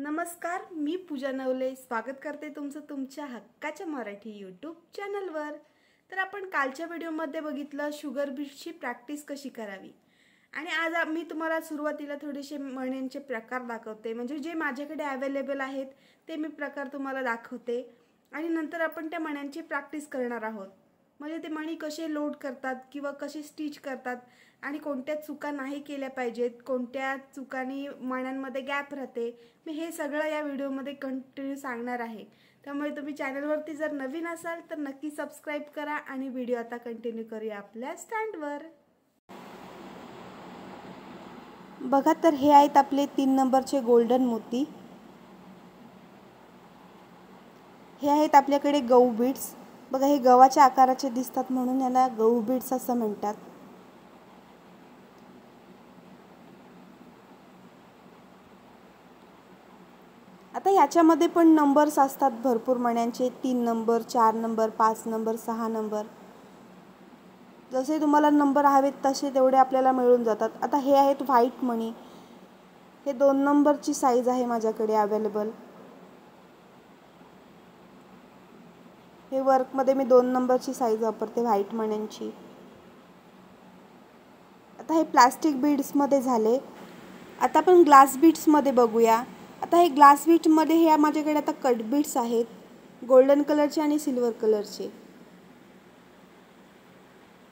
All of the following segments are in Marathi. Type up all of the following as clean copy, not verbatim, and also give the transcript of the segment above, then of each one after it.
नमस्कार, मी पूजा नवले स्वागत करते तुमचं तुमच्या हक्काच्या मराठी यूट्यूब चॅनलवर। तर आपण कालच्या व्हिडिओमध्ये बघितलं शुगर बीट्सची प्रॅक्टिस कशी करावी आणि आज मी तुम्हाला सुरुवातीला थोडेसे मण्यांचे प्रकार दाखवते, म्हणजे जे माझ्याकडे अवेलेबल आहेत ते मी प्रकार तुम्हाला दाखवते आणि नंतर आपण त्या मण्यांची प्रॅक्टिस करणार आहोत। म्हणजे ते मणी कसे लोड करतात किंवा कसे स्टिच करतात आणि कोणत्या चुका नाही केल्या पाहिजेत, कोणत्या चुकांनी मण्यांमध्ये गॅप राहते, मी हे सगळं या व्हिडिओमध्ये कंटिन्यू सांगणार आहे। त्यामुळे तुम्ही चॅनलवरती जर नवीन असाल तर नक्की सबस्क्राइब करा आणि व्हिडिओ आता कंटिन्यू करूया आपल्या स्टँडवर। बघा, तर हे आहेत आपले 3 नंबरचे गोल्डन मोती। हे आहेत आपल्याकडे गहू बीट्स। बघा, हे गव्हाच्या आकाराचे दिसतात म्हणून याला गहू बीट्स असं म्हणतात। आता याच्यामध्ये पण नंबर्स असतात भरपूर मण्यांचे, 3 नंबर, 4 नंबर, 5 नंबर, 6 नंबर, जसे तुम्हाला नंबर हवेत तसे तेवढे आपल्याला मिळून जातात। आता हे आहेत व्हाईट मणी, हे 2 नंबरची साईज आहे माझ्याकडे अवेलेबल। हे वर्कमध्ये मी 2 नंबरची साईज वापरते व्हाईट मण्यांची। आता हे प्लास्टिक बीड्समध्ये झाले। आता आपण ग्लास बीट्समध्ये बघूया। आता हे ग्लास बीट्समध्ये हे माझ्याकडे आता कट बीट्स आहेत, गोल्डन कलरचे आणि सिल्वर कलरचे।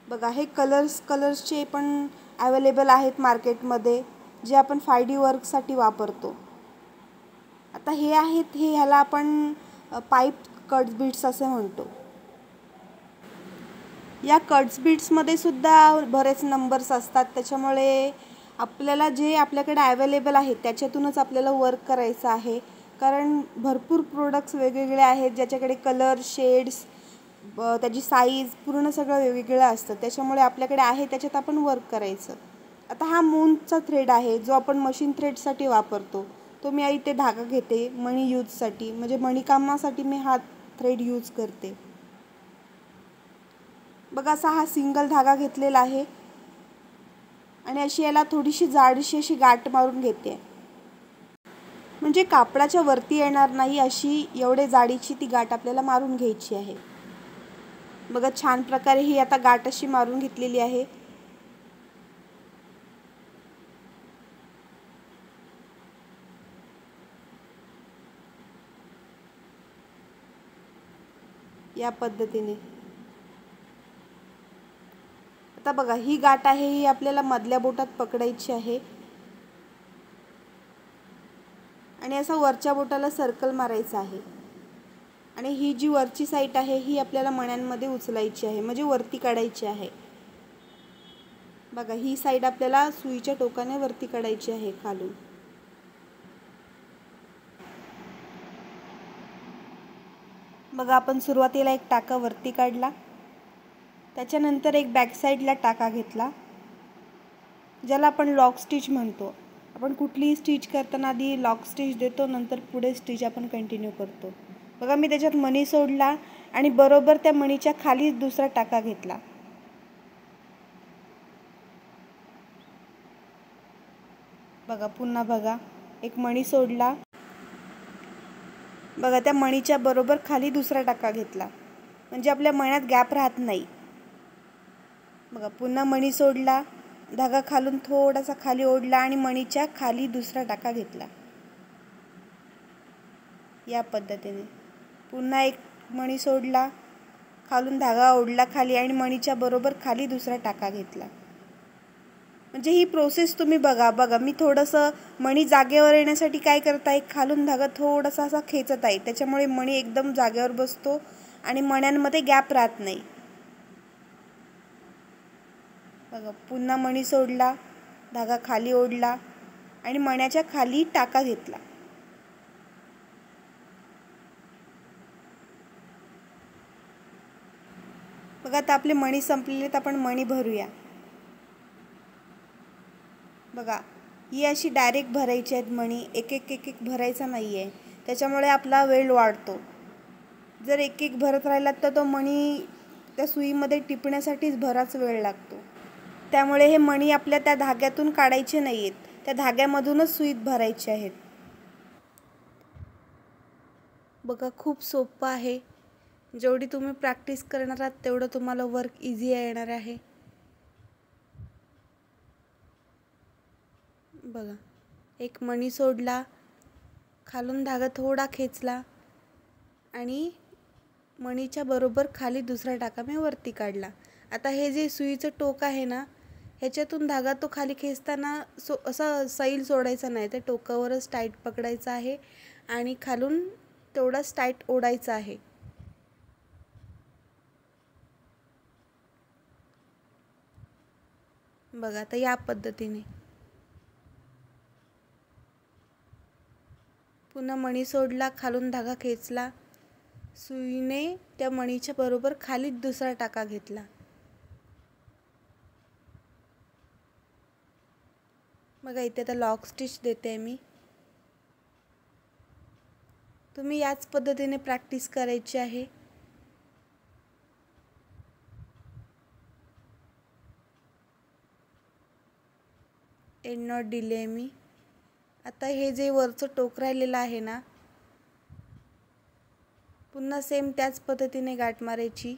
बघा, हे कलर्सचे पण अवेलेबल आहेत मार्केटमध्ये, जे आपण 5D वर्कसाठी वापरतो। आता हे आहेत, हे ह्याला आपण पाईप कट बीट्स असे म्हणतो। या कट्स बीट्समध्ये सुद्धा बरेच नंबर्स असतात, त्याच्यामुळे आपल्याला जे आपल्याकडे अवेलेबल आहे त्याच्यातूनच आपल्याला वर्क करायचं आहे, कारण भरपूर प्रोडक्ट्स वेगवेगळे आहेत ज्याच्याकडे कलर, शेड्स, त्याची साईज पूर्ण सगळं वेगवेगळं असतं, त्याच्यामुळे आपल्याकडे आहे त्याच्यात आपण वर्क करायचं। आता हा मूनचा थ्रेड आहे जो आपण मशीन थ्रेडसाठी वापरतो, तो मी इथे धागा घेते मणी यूजसाठी, म्हणजे मणिकामासाठी मी हा थ्रेड यूज करते। बघा, असा हा सिंगल धागा घेतलेला आहे आणि अशी याला थोडीशी जाडशी अशी गाठ मारून घेते, म्हणजे कापडाच्या वरती येणार नाही अशी एवढे जाडीची ती गाठ आपल्याला मारून घ्यायची आहे। बघा, छान प्रकारे ही आता गाठ अशी मारून घेतलेली आहे। या पद्धतीने आता बघा, ही गाठ आहे ही आपल्याला मधल्या बोटात पकडायची आहे आणि असं वरच्या बोटाला सर्कल मारायचं आहे आणि ही जी वरची साईड आहे ही आपल्याला मण्यांमध्ये उचलायची आहे, म्हणजे वरती काढायची आहे। बघा, ही साईड आपल्याला सुईच्या टोकाने वरती काढायची आहे खालून। बघा, आपण सुरुवातीला एक टाका वरती काढला, त्याच्यानंतर एक बॅक साईडला टाका घेतला, ज्याला आपण लॉक स्टिच म्हणतो। आपण कुठलीही स्टिच करताना आधी लॉक स्टिच देतो, नंतर पुढे स्टिच आपण कंटिन्यू करतो। बघा, मी त्याच्यात मणी सोडला आणि बरोबर त्या मणीच्या खाली दुसरा टाका घेतला। बघा, पुन्हा बघा, एक मणी सोडला, बघा त्या मणीच्या बरोबर खाली दुसरा टाका घेतला, म्हणजे आपल्या मण्यात गॅप राहत नाही। बघा, पुन्हा मणी सोडला, धागा खालून थोडासा खाली ओढला आणि मणीच्या खाली दुसरा टाका घेतला। या पद्धतीने पुन्हा एक मणी सोडला, खालून धागा ओढला खाली आणि मणीच्या बरोबर खाली दुसरा टाका घेतला। म्हणजे ही प्रोसेस तुम्ही बघा, मी थोडंसं मणी जागेवर येण्यासाठी काय करत आहे, खालून धागा थोडासा असा खेचत आहे, त्याच्यामुळे मणी एकदम जागेवर बसतो आणि मण्यांमध्ये गॅप राहत नाही। बघा, पुन्हा मणी सोडला, धागा खाली ओढला आणि मण्याच्या खाली टाका घेतला। बघा, आता आपले मणी संपलेले आहेत, आपण मणी भरूया। बघा, ही अशी डायरेक्ट भरायची आहेत मणी, एक एक भरायचा नाही आहे, त्याच्यामुळे आपला वेळ वाढतो। जर एक एक भरत राहिलात तर तो मणी त्या सुईमध्ये टिपण्यासाठीच बराच वेळ लागतो, त्यामुळे हे मणी आपल्या त्या धाग्यातून काढायचे नाही आहेत, त्या धाग्यामधूनच सुईत भरायचे आहेत। बघा खूप सोपं आहे. जेवढी तुम्ही प्रॅक्टिस करणार आहात तेवढं तुम्हाला वर्क इझी येणार आहे. बघा, एक मणी सोडला, खालून धागा थोडा खेचला आणि मणीच्या बरोबर खाली दुसरा टाका मी वरती काढला. आता हे जे सुईचं टोक आहे ना, ह्याच्यातून धागा तो खाली खेचताना असा सैल सोडायचा नाही, त्या टोकावरच टाईट पकडायचा आहे आणि खालून तेवढाच टाईट ओढायचा आहे. बघा आता या पद्धतीने पुन्हा मणी सोडला, खालून धागा खेचला, सुईने त्या मणीच्या बरोबर खाली दुसरा टाका घेतला. बघा इथे आता लॉक स्टिच देते मी. तुम्ही याच पद्धतीने प्रॅक्टिस करायची आहे. एंड नॉट दिले मी. आता हे जे वरचं टोक राहिलेलं आहे ना, पुन्हा सेम त्याच पद्धतीने गाठ मारायची.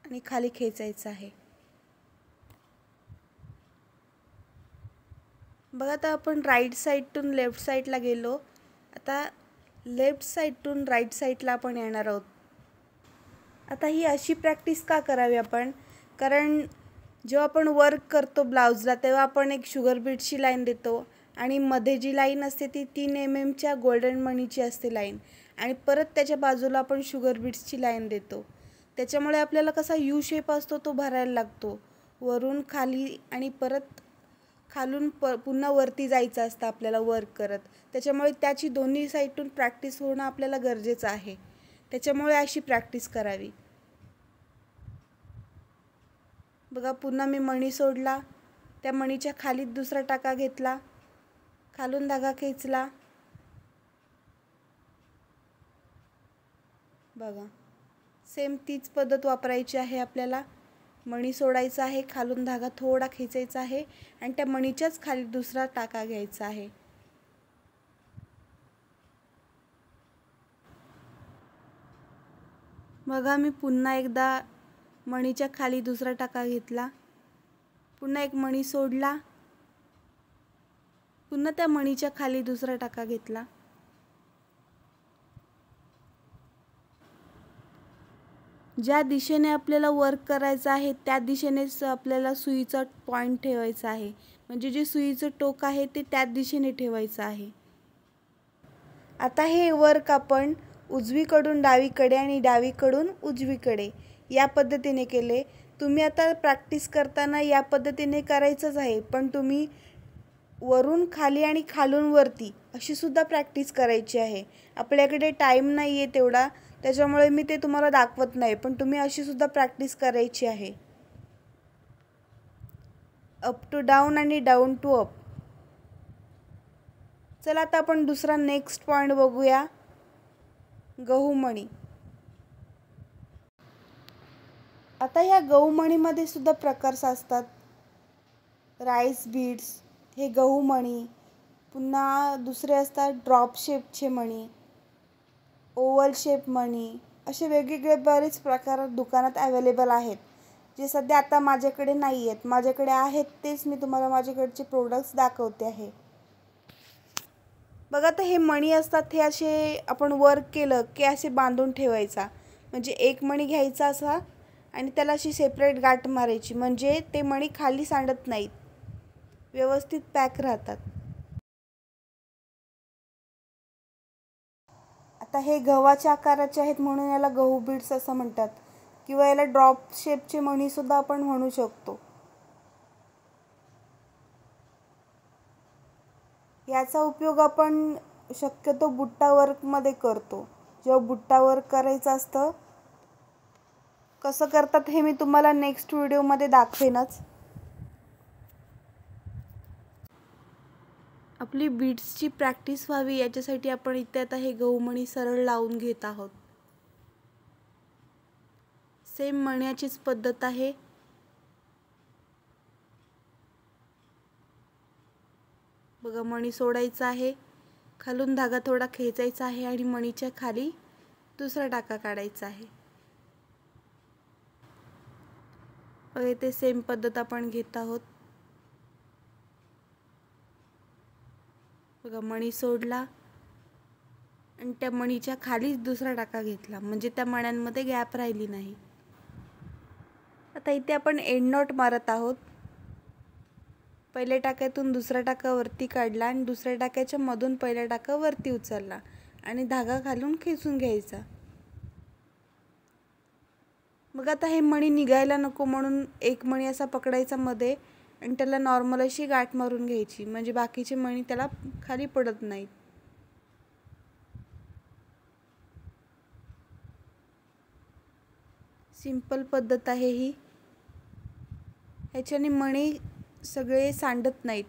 आणि खाली खेचायचं आहे. बघा आता आपण राईट साईडतून लेफ्ट साईडला गेलो. आता लेफ्ट साईडतून राईट साईडला आपण येणार आहोत. आता ही अशी प्रॅक्टिस का करावी आपण, कारण जेव्हा आपण वर्क करतो ब्लाउजला तेव्हा आपण एक शुगर बीट्सची लाईन देतो आणि मध्ये जी लाईन असते ती 3 mm गोल्डन मणीची असते लाईन, आणि परत त्याच्या बाजूला आपण शुगर बीट्सची लाईन देतो. त्याच्यामुळे आपल्याला कसा यू शेप असतो तो भरायला लागतो, वरून खाली आणि परत खालून पुन्हा वरती जायचं असतं आपल्याला वर्क करत. त्याच्यामुळे त्याची दोन्ही साईडतून प्रॅक्टिस होणं आपल्याला गरजेचं आहे. त्याच्यामुळे अशी प्रॅक्टिस करावी. बघा पुन्हा मी मणी सोडला, त्या मणीच्या खाली दुसरा टाका घेतला, खालून धागा खेचला. बघा सेम तीच पद्धत वापरायची आहे आपल्याला. मणी सोडायचा आहे, खालून धागा थोडा खेचायचा आहे आणि त्या मणीच्याच खाली दुसरा टाका घ्यायचा आहे. बघा मी पुन्हा एकदा मणीच्या खाली दुसरा टाका घेतला, पुन्हा एक मणी सोडला, पुन्हा त्या मणीच्या खाली दुसरा टाका घेतला. ज्या दिशेने आपल्याला वर्क करायचं आहे त्या दिशेनेच आपल्याला सुईचा पॉइंट ठेवायचा आहे. म्हणजे जे सुईचं टोक आहे ते त्याच दिशेने ठेवायचं आहे. आता हे वर्क आपण उजवीकडून डावीकडे आणि डावीकडून उजवीकडे या पद्धतीने केले. तुम्ही आता प्रॅक्टिस करताना या पद्धतीने करायचंच आहे, पण तुम्ही वरून खाली आणि खालून वरती अशी सुद्धा प्रॅक्टिस करायची आहे. आपल्याकडे टाईम नाही आहे तेवढा, त्याच्यामुळे मी ते तुम्हाला दाखवत नाही, पण तुम्ही अशी सुद्धा प्रॅक्टिस करायची आहे. अप टू डाऊन आणि डाऊन टू अप. चला आता आपण दुसरा नेक्स्ट पॉइंट बघूया, गहूमणी. आता ह्या गहूमणीमध्ये सुद्धा प्रकार असतात. राईस बीड्स, हे गहूमणी, पुन्हा दुसरे असतात ड्रॉप शेपचे मणी, ओव्हल शेप मणी, असे वेगवेगळे बरेच प्रकार दुकानात अवेलेबल आहेत, जे सध्या आता माझ्याकडे नाही आहेत. माझ्याकडे आहेत तेच मी तुम्हाला माझ्याकडचे प्रोडक्ट्स दाखवते आहे. बघा तर हे मणी असतात, हे असे आपण वर्क केलं की असे बांधून ठेवायचा. म्हणजे एक मणी घ्यायचा असा आणि त्याला अशी सेपरेट गाठ मारायची, म्हणजे ते मणी खाली सांडत नाहीत, व्यवस्थित पॅक राहतात. आता हे गव्हाच्या आकाराचे आहेत म्हणून याला गहू बीड्स असं म्हणतात, किंवा याला ड्रॉप शेपचे मणीसुद्धा आपण म्हणू शकतो. याचा उपयोग आपण शक्यतो बुट्टा वर्कमध्ये करतो. जेव्हा बुट्टा वर्क करायचं असतं, कसं करतात हे मी तुम्हाला नेक्स्ट व्हिडिओमध्ये दाखवेनच. आपली बीड्सची प्रॅक्टिस व्हावी याच्यासाठी आपण इथे आता हे गहूमणी सरळ लावून घेत आहोत. सेम मण्याचीच पद्धत आहे. बघा मणी सोडायचा आहे, खालून धागा थोडा खेचायचा आहे आणि मणीच्या खाली दुसरा टाका काढायचा आहे। बघा इथे सेम पद्धत आपण घेत आहोत। बघा मणी सोडला आणि त्या मणीच्या खालीच दुसरा टाका घेतला, म्हणजे त्या मण्यांमध्ये गॅप राहिली नाही। आता इथे आपण एंड नॉट मारत आहोत। पहिल्या टाक्यातून दुसरा टाका वरती काढला आणि दुसऱ्या टाक्याच्या मधून पहिला टाका वरती उचलला आणि धागा खालून खेचून घ्यायचा। मग आता हे मणी निघायला नको म्हणून एक मणी असा पकडायचा मध्ये आणि त्याला नॉर्मल अशी गाठ मारून घ्यायची, म्हणजे बाकीचे मणी त्याला खाली पडत नाहीत। सिंपल पद्धत आहे ही, ह्याच्याने मणी सगळे सांडत नाहीत,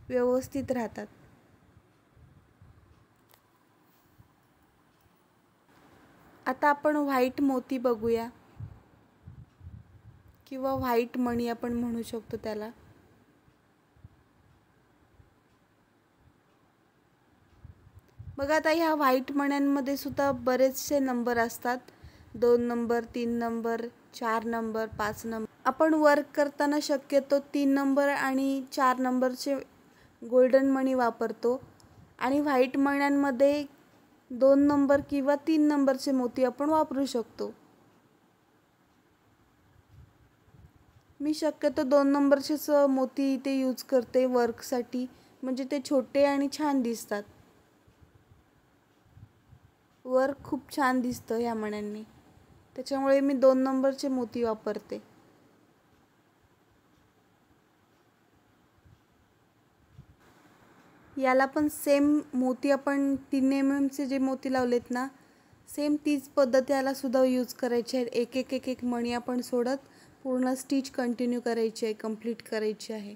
व्यवस्थित राहतात। आता आपण व्हाईट मोती बघूया, किंवा व्हाईट मणी आपण म्हणू शकतो त्याला। बघा आता ह्या व्हाईट मण्यांमध्ये सुद्धा बरेचसे नंबर असतात, 2 नंबर, 3 नंबर, 4 नंबर, 5 नंबर। आपण वर्क करताना शक्यतो 3 नंबर आणि 4 नंबरचे गोल्डन मणी वापरतो आणि व्हाईट मण्यांमध्ये 2 नंबर किंवा 3 नंबरचे मोती आपण वापरू शकतो। मी शक्यतो 2 नंबरचेच मोती इथे यूज करते वर्कसाठी, म्हणजे ते छोटे आणि छान दिसतात। वर्क खूप छान दिसतं ह्या मण्यांनी, त्याच्यामुळे मी 2 नंबरचे मोती वापरते। याला पण सेम मोती आपण 3 mm चे जे मोती लावलेत ना, सेम तीच पद्धत याला सुद्धा यूज करायची आहे। एक एक एक एक मणी आपण सोडत पूर्ण स्टिच कंटिन्यू करायची आहे, कंप्लीट करायची आहे।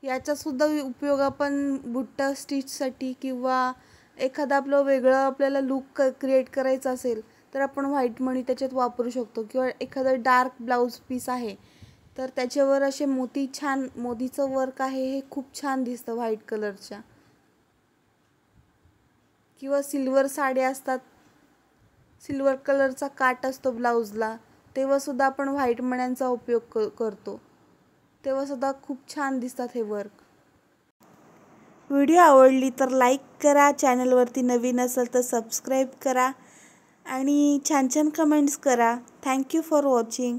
याचा सुद्धा उपयोग आपण बुट्टा स्टिचसाठी किंवा एखादा आपलं वेगळं आपल्याला लुक क्रिएट करायचा असेल तर आपण व्हाईट मणी त्याच्यात वापरू शकतो, किंवा एखादं डार्क ब्लाउज पीस आहे तर त्याच्यावर असे मोती छान, मोतीचं वर्क आहे हे खूप छान दिसतं व्हाईट कलरच्या। किंवा सिल्वर साड्या असतात, सिल्वर कलरचा काट असतो ब्लाउजला, तेव्हा सुद्धा आपण व्हाईट मण्यांचा उपयोग करतो, तेव्हा सुद्धा खूप छान दिसतात हे वर्क। व्हिडिओ आवडली तर लाईक करा, चॅनलवरती नवीन असेल तर सबस्क्राईब करा आणि छान छान कमेंट्स करा। Thank you for watching.